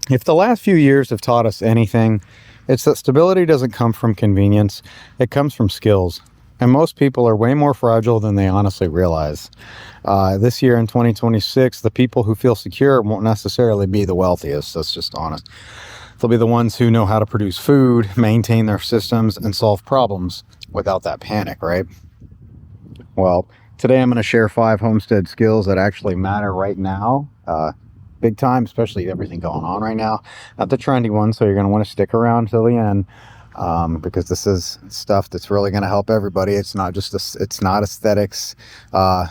If the last few years have taught us anything, it's that stability doesn't come from convenience, it comes from skills. And most people are way more fragile than they honestly realize. This year in 2026, the people who feel secure won't necessarily be the wealthiest. That's just honest. They'll be the ones who know how to produce food, maintain their systems, and solve problems without that panic, right? Well, today I'm going to share 5 homestead skills that actually matter right now. Big time, especially everything going on right now. Not the trendy one, so you're going to want to stick around till the end. Because this is stuff that's really going to help everybody. It's not just it's not aesthetics,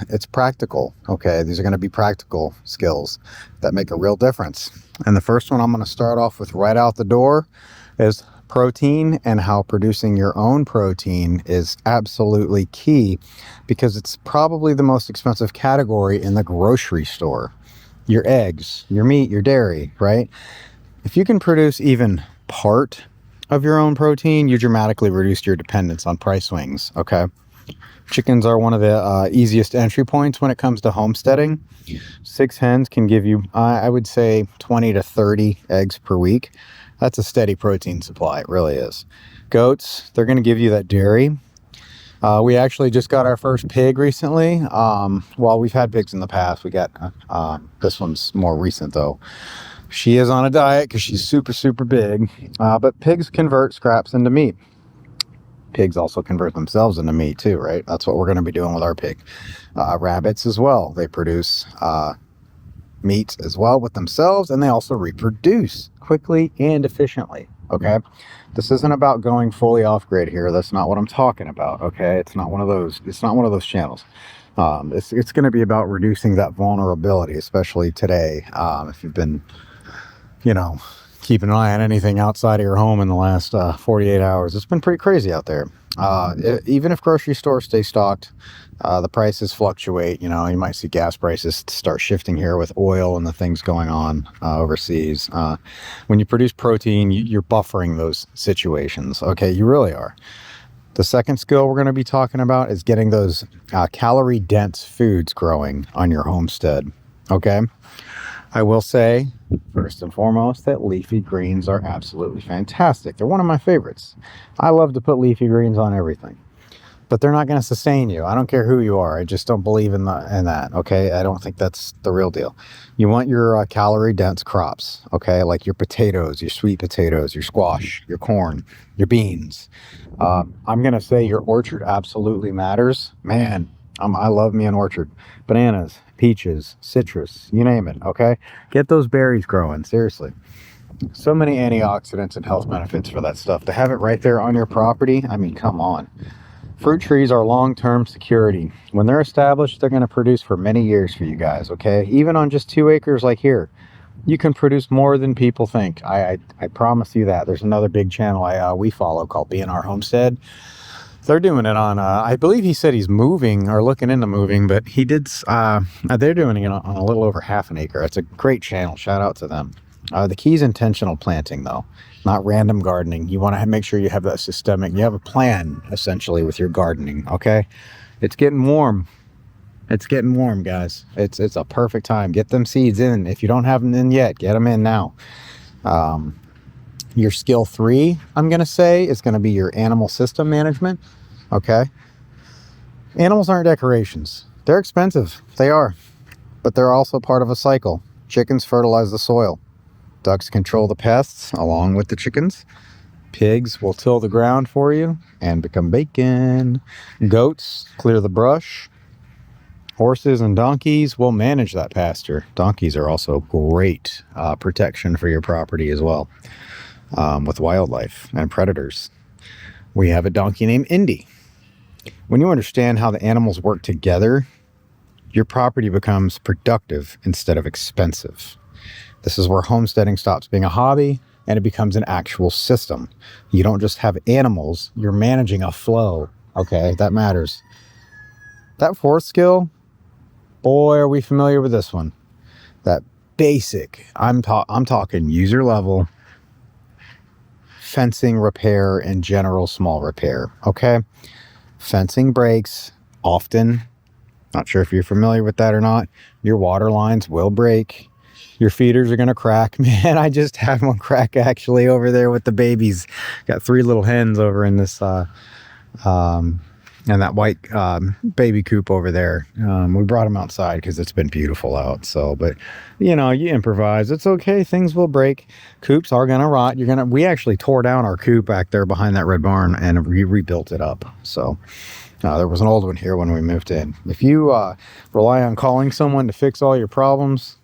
it's practical. Okay, these are going to be practical skills that make a real difference. And the first one I'm going to start off with right out the door is protein, and how producing your own protein is absolutely key, because it's probably the most expensive category in the grocery store. Your eggs, your meat, your dairy, right? If you can produce even part of your own protein, you dramatically reduce your dependence on price swings. Okay, chickens are one of the easiest entry points when it comes to homesteading. 6 hens can give you, I would say, 20 to 30 eggs per week. That's a steady protein supply. It really is. Goats, they're going to give you that dairy. We actually just got our first pig recently. Well, we've had pigs in the past. We got this one's more recent though. She is on a diet because she's super big, but pigs convert scraps into meat. Pigs also convert themselves into meat too, right? That's what we're going to be doing with our pig. Rabbits as well. They produce meat as well with themselves, and they also reproduce quickly and efficiently. Okay, this isn't about going fully off grid here. That's not what I'm talking about. Okay, it's not one of those. It's not one of those channels. It's going to be about reducing that vulnerability, especially today. If you've been, keep an eye on anything outside of your home in the last 48 hours. It's been pretty crazy out there. Even if grocery stores stay stocked, the prices fluctuate. You might see gas prices start shifting here with oil and the things going on overseas. When you produce protein, you're buffering those situations. Okay, you really are. The second skill we're going to be talking about is getting those calorie-dense foods growing on your homestead. Okay, I will say, first and foremost, that leafy greens are absolutely fantastic. They're one of my favorites. I love to put leafy greens on everything, but they're not going to sustain you. I don't care who you are. I just don't believe in that. Okay, I don't think that's the real deal. You want your calorie-dense crops. Okay, like your potatoes, your sweet potatoes, your squash, your corn, your beans. I'm going to say your orchard absolutely matters. Man, I love me an orchard. Bananas, peaches, citrus, you name it. Okay, get those berries growing. Seriously, so many antioxidants and health benefits for that stuff. To have it right there on your property, I mean, come on. Fruit trees are long-term security. When they're established, they're going to produce for many years for you guys. Okay, even on just 2 acres like here, you can produce more than people think. I promise you that. There's another big channel we follow called B&R Homestead. They're doing it on, I believe he said he's moving or looking into moving, but he did, they're doing it on a little over half an acre. It's a great channel. Shout out to them. The key is intentional planting though, not random gardening. You want to make sure you have that systemic, you have a plan essentially with your gardening. Okay. It's getting warm. It's getting warm, guys. It's a perfect time. Get them seeds in. If you don't have them in yet, get them in now. Your skill 3, I'm going to say, is going to be your animal system management. Okay. Animals aren't decorations. They're expensive. They are. But they're also part of a cycle. Chickens fertilize the soil. Ducks control the pests along with the chickens. Pigs will till the ground for you and become bacon. Goats clear the brush. Horses and donkeys will manage that pasture. Donkeys are also great protection for your property as well. With wildlife and predators. We have a donkey named Indy. When you understand how the animals work together, your property becomes productive instead of expensive. This is where homesteading stops being a hobby and it becomes an actual system. You don't just have animals, you're managing a flow. Okay, that matters. That 4th skill, boy, are we familiar with this one. That basic, I'm talking user level, fencing repair and general small repair. Okay, fencing breaks often. Not sure if you're familiar with that or not. Your water lines will break. Your feeders are going to crack. Man, I just had one crack actually over there with the babies. Got 3 little hens over in this and that white baby coop over there. We brought them outside because it's been beautiful out. So, but you know, you improvise. It's okay. Things will break. Coops are gonna rot. We actually tore down our coop back there behind that red barn and rebuilt it up. So there was an old one here when we moved in. If you rely on calling someone to fix all your problems,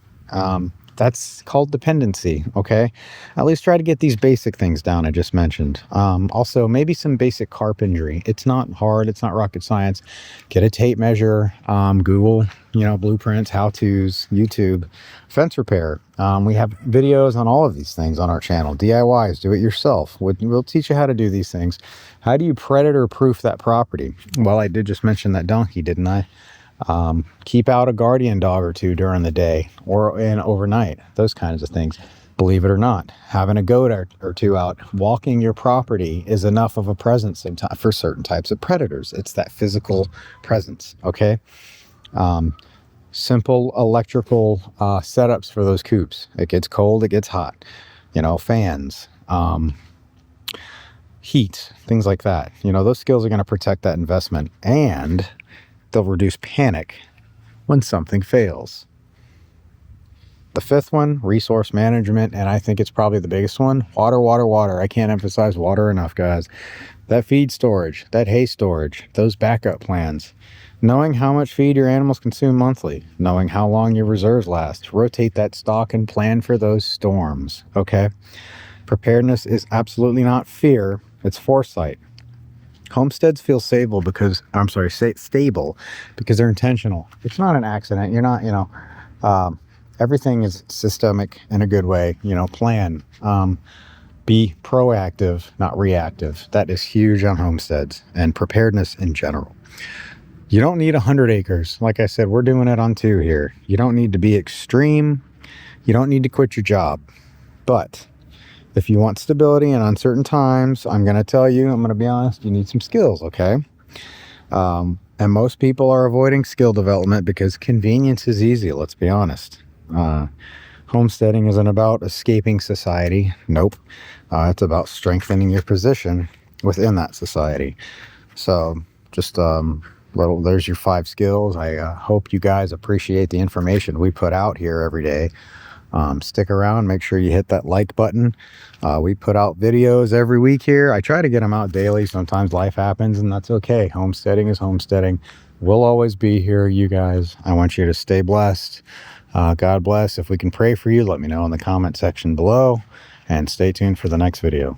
that's called dependency. Okay, at least try to get these basic things down I just mentioned. Also, maybe some basic carpentry. It's not hard. It's not rocket science. Get a tape measure. Google, you know, blueprints, how-tos, YouTube, fence repair. We have videos on all of these things on our channel. DIYs, do it yourself. We'll teach you how to do these things. How do you predator proof that property? Well, I did just mention that donkey, didn't I? Keep out a guardian dog or 2 during the day or overnight, those kinds of things. Believe it or not, having a goat or 2 out walking your property is enough of a presence for certain types of predators. It's that physical presence. Okay. Simple electrical setups for those coops. It gets cold, it gets hot, you know, fans, heat, things like that. You know, those skills are going to protect that investment, and they'll reduce panic when something fails. The 5th one, resource management, and I think it's probably the biggest one, water, water, water. I can't emphasize water enough, guys. That feed storage, that hay storage, those backup plans, knowing how much feed your animals consume monthly, knowing how long your reserves last, rotate that stock and plan for those storms, okay? Preparedness is absolutely not fear, it's foresight. Homesteads feel stable because they're intentional. It's not an accident. You're not, you know, everything is systemic in a good way. You know, plan. Be proactive, not reactive. That is huge on homesteads and preparedness in general. You don't need 100 acres. Like I said, we're doing it on 2 here. You don't need to be extreme. You don't need to quit your job. But if you want stability in uncertain times, I'm going to tell you, I'm going to be honest, you need some skills, okay? And most people are avoiding skill development because convenience is easy, let's be honest. Homesteading isn't about escaping society. Nope. It's about strengthening your position within that society. So just there's your 5 skills. I hope you guys appreciate the information we put out here every day. Stick around, make sure you hit that like button. We put out videos every week here. I try to get them out daily. Sometimes life happens, and that's okay. Homesteading is homesteading. We'll always be here, you guys. I want you to stay blessed. God bless. If we can pray for you, let me know in the comment section below, and stay tuned for the next video.